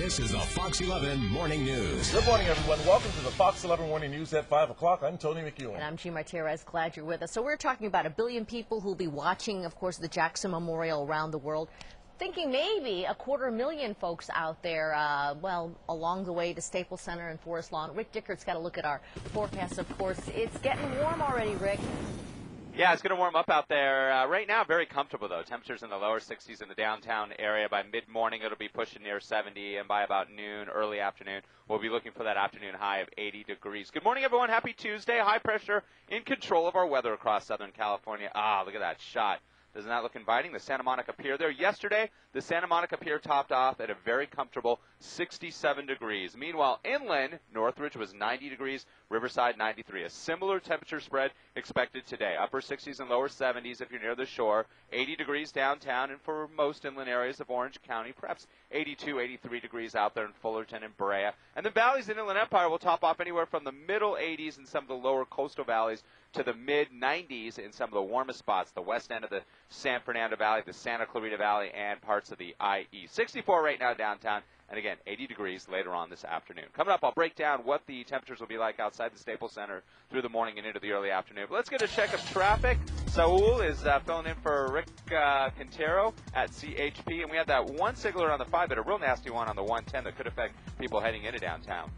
This is the Fox 11 Morning News. Good morning, everyone. Welcome to the Fox 11 Morning News at 5 o'clock. I'm Tony McEwen. And I'm G. Martirez. Glad you're with us. So we're talking about 1 billion people who'll be watching, of course, the Jackson Memorial around the world. Thinking maybe 250,000 folks out there, along the way to Staples Center and Forest Lawn. Rick Dickert's got to look at our forecast, of course. It's getting warm already, Rick. Yeah, it's going to warm up out there. Right now, very comfortable, though. Temperatures in the lower 60s in the downtown area. By mid-morning, it'll be pushing near 70, and by about noon, early afternoon, we'll be looking for that afternoon high of 80 degrees. Good morning, everyone. Happy Tuesday. High pressure in control of our weather across Southern California. Look at that shot. Doesn't that look inviting? The Santa Monica Pier there. Yesterday, the Santa Monica Pier topped off at a very comfortable 67 degrees. Meanwhile, inland, Northridge was 90 degrees, Riverside 93. A similar temperature spread expected today. Upper 60s and lower 70s if you're near the shore. 80 degrees downtown, and for most inland areas of Orange County, perhaps 82, 83 degrees out there in Fullerton and Brea. And the valleys in Inland Empire will top off anywhere from the middle 80s in some of the lower coastal valleys to the mid-90s in some of the warmest spots, the west end of the San Fernando Valley, the Santa Clarita Valley, and parts of the IE. 64 right now downtown, and again, 80 degrees later on this afternoon. Coming up, I'll break down what the temperatures will be like outside the Staples Center through the morning and into the early afternoon. But let's get a check of traffic. Saul is filling in for Rick Quintero at CHP, and we have that one signaler on the 5, but a real nasty one on the 110 that could affect people heading into downtown.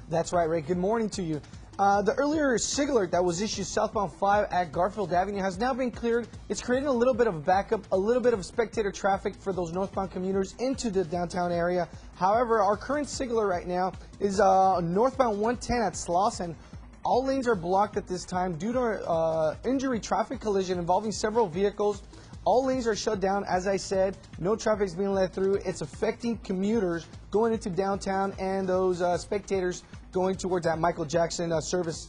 That's right, Rick. Good morning to you. The earlier SIG alert that was issued southbound 5 at Garfield Avenue has now been cleared. It's creating a little bit of a backup, a little bit of spectator traffic for those northbound commuters into the downtown area. However, our current SIG alert right now is northbound 110 at Slauson. All lanes are blocked at this time due to injury traffic collision involving several vehicles. All lanes are shut down, as I said. No traffic is being let through. It's affecting commuters going into downtown and those spectators going towards that Michael Jackson service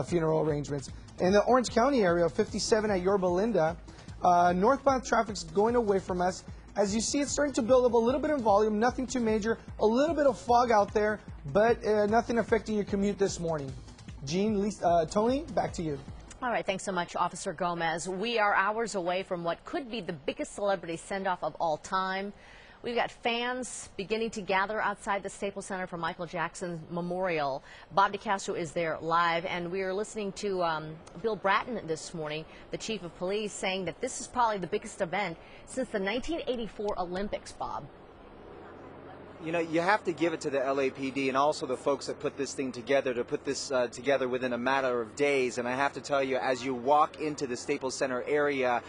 funeral arrangements. In the Orange County area, 57 at Yorba Linda, northbound traffic's going away from us. As you see, it's starting to build up a little bit in volume, nothing too major, a little bit of fog out there, but nothing affecting your commute this morning. Jean, Lisa, Tony, back to you. All right, thanks so much, Officer Gomez. We are hours away from what could be the biggest celebrity send-off of all time. We've got fans beginning to gather outside the Staples Center for Michael Jackson's memorial. Bob DeCastro is there live, and we are listening to Bill Bratton this morning, the chief of police, saying that this is probably the biggest event since the 1984 Olympics, Bob. You know, you have to give it to the LAPD and also the folks that put this thing together, to put this together within a matter of days. And I have to tell you, as you walk into the Staples Center area,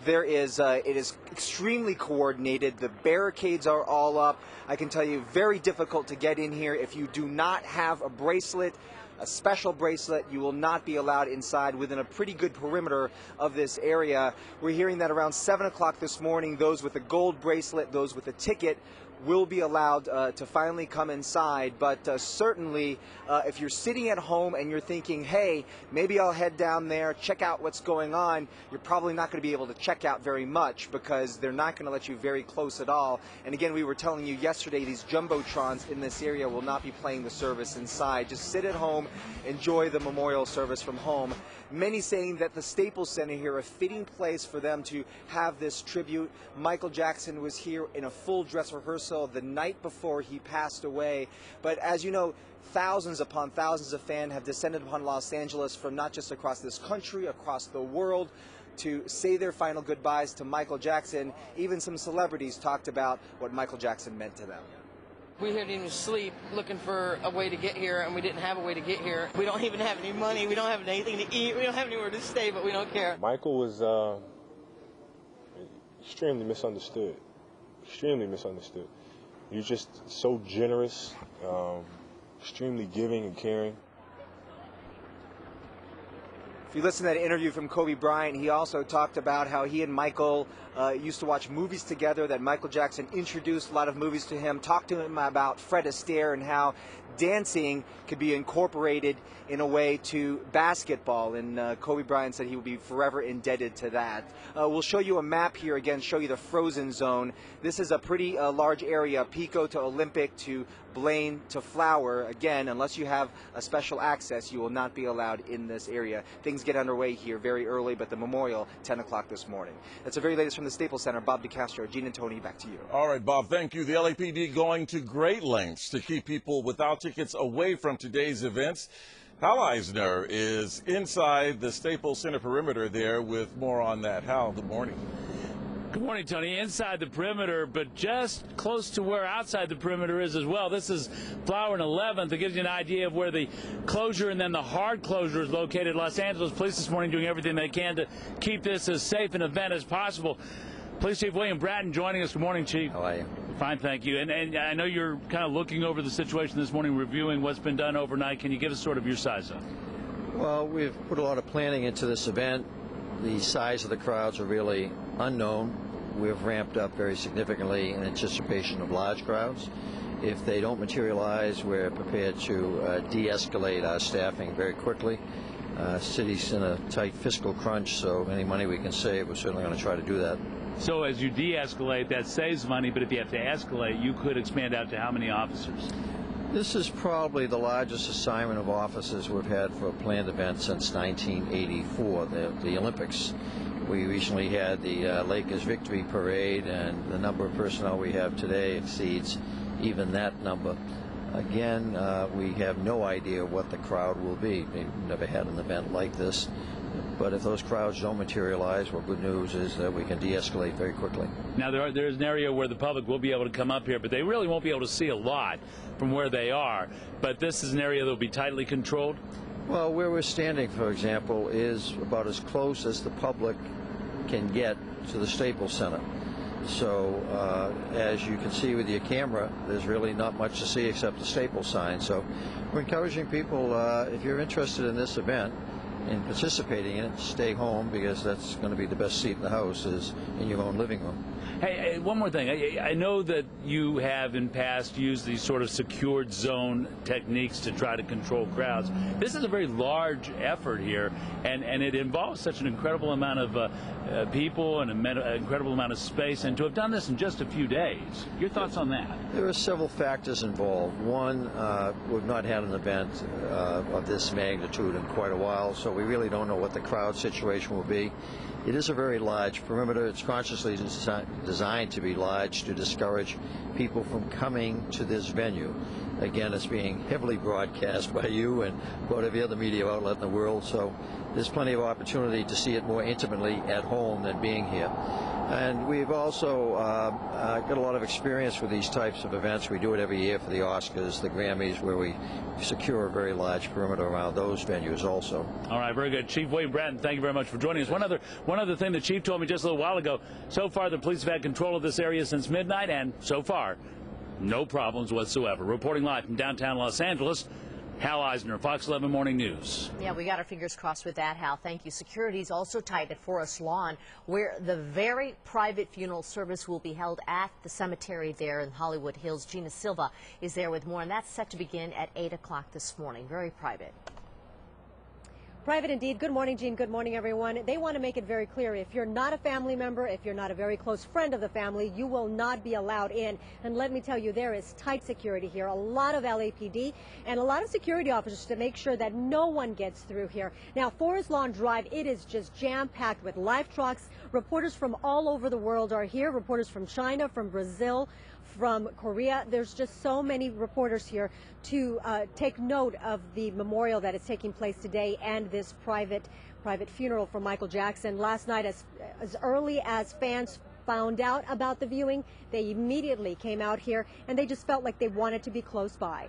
it is extremely coordinated. The barricades are all up. I can tell you, very difficult to get in here. If you do not have a bracelet, a special bracelet, you will not be allowed inside within a pretty good perimeter of this area. We're hearing that around 7 o'clock this morning, those with a gold bracelet, those with a ticket, will be allowed to finally come inside. But certainly, if you're sitting at home and you're thinking, hey, maybe I'll head down there, check out what's going on, you're probably not going to be able to check out very much because they're not going to let you very close at all. And again, we were telling you yesterday, these jumbotrons in this area will not be playing the service inside. Just sit at home, enjoy the memorial service from home. Many saying that the Staples Center here, a fitting place for them to have this tribute. Michael Jackson was here in a full dress rehearsal the night before he passed away. But as you know, thousands upon thousands of fans have descended upon Los Angeles from not just across this country, across the world, to say their final goodbyes to Michael Jackson. Even some celebrities talked about what Michael Jackson meant to them. We didn't even sleep looking for a way to get here, and we didn't have a way to get here. We don't even have any money. We don't have anything to eat. We don't have anywhere to stay, but we don't care. Michael was extremely misunderstood. Extremely misunderstood. He was just so generous, extremely giving and caring. If you listen to that interview from Kobe Bryant, he also talked about how he and Michael used to watch movies together, that Michael Jackson introduced a lot of movies to him, talked to him about Fred Astaire and how dancing could be incorporated in a way to basketball, and Kobe Bryant said he would be forever indebted to that. We'll show you a map here again, show you the frozen zone. This is a pretty large area, Pico to Olympic to Blaine to Flower. Again, unless you have a special access, you will not be allowed in this area. Things get underway here very early, but the memorial, 10 o'clock this morning. That's the very latest from the Staples Center. Bob DeCastro, Gene and Tony, back to you. All right, Bob, thank you. The LAPD going to great lengths to keep people without tickets away from today's events. Hal Eisner is inside the Staples Center perimeter there with more on that. Hal, good morning. Good morning, Tony. Inside the perimeter, but just close to where outside the perimeter is as well. This is Flower and 11th. It gives you an idea of where the closure and then the hard closure is located. Los Angeles Police this morning doing everything they can to keep this as safe an event as possible. Police Chief William Bratton joining us. Good morning, Chief. How are you? Fine, thank you. And I know you're kind of looking over the situation this morning, reviewing what's been done overnight. Can you give us sort of your size up? Well, we've put a lot of planning into this event. The size of the crowds are really unknown. We've ramped up very significantly in anticipation of large crowds. If they don't materialize, we're prepared to de-escalate our staffing very quickly. City's in a tight fiscal crunch, so any money we can save, we're certainly going to try to do that. So as you de-escalate, that saves money, but if you have to escalate, you could expand out to how many officers? This is probably the largest assignment of officers we've had for a planned event since 1984, the Olympics. We recently had the Lakers Victory Parade, and the number of personnel we have today exceeds even that number. Again, we have no idea what the crowd will be. We've never had an event like this. But if those crowds don't materialize, well, good news is that we can de-escalate very quickly. Now, there's an area where the public will be able to come up here, but they really won't be able to see a lot from where they are. But this is an area that will be tightly controlled? Well, where we're standing, for example, is about as close as the public can get to the Staples Center. So, as you can see with your camera, there's really not much to see except the Staples sign. So, we're encouraging people, if you're interested in this event, in participating in it, stay home, because that's going to be the best seat in the house, is in your own living room. Hey, one more thing. I know that you have in past used these sort of secured zone techniques to try to control crowds. This is a very large effort here, and it involves such an incredible amount of people and an incredible amount of space, and to have done this in just a few days. Your thoughts on that? There are several factors involved. One, we've not had an event of this magnitude in quite a while, so we really don't know what the crowd situation will be. It is a very large perimeter. It's consciously designed to be large to discourage people from coming to this venue. Again, it's being heavily broadcast by you and about every other media outlet in the world, so there's plenty of opportunity to see it more intimately at home than being here. And we've also got a lot of experience with these types of events. We do it every year for the Oscars, the Grammys, where we secure a very large perimeter around those venues also. All right, very good. Chief William Bratton, thank you very much for joining us. One other thing the Chief told me just a little while ago, so far the police have had control of this area since midnight, and so far, no problems whatsoever. Reporting live from downtown Los Angeles, Hal Eisner, Fox 11 Morning News. Yeah, we got our fingers crossed with that, Hal. Thank you. Security is also tight at Forest Lawn, where the very private funeral service will be held at the cemetery there in Hollywood Hills. Gina Silva is there with more, and that's set to begin at 8 o'clock this morning. Very private. Private indeed. Good morning, Gene. Good morning, everyone. They want to make it very clear. If you're not a family member, if you're not a very close friend of the family, you will not be allowed in. And let me tell you, there is tight security here. A lot of LAPD and a lot of security officers to make sure that no one gets through here. Now, Forest Lawn Drive, it is just jam-packed with live trucks. Reporters from all over the world are here. Reporters from China, from Brazil, from Korea. There's just so many reporters here to take note of the memorial that is taking place today and this private funeral for Michael Jackson. Last night, as early as fans found out about the viewing, they immediately came out here, and they just felt like they wanted to be close by.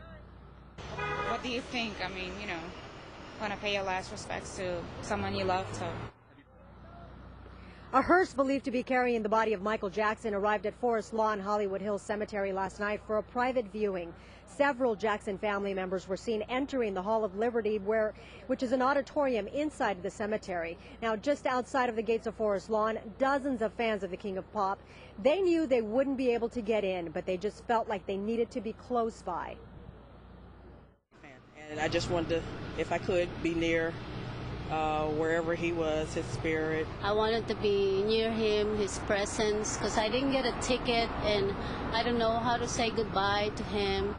What do you think? I mean, you know, want to pay your last respects to someone you love, so. A hearse believed to be carrying the body of Michael Jackson arrived at Forest Lawn Hollywood Hills Cemetery last night for a private viewing. Several Jackson family members were seen entering the Hall of Liberty, which is an auditorium inside the cemetery. Now, just outside of the gates of Forest Lawn, dozens of fans of the King of Pop. They knew they wouldn't be able to get in, but they just felt like they needed to be close by. And I just wanted to, if I could, be near wherever he was, his spirit. I wanted to be near him, his presence, because I didn't get a ticket and I don't know how to say goodbye to him.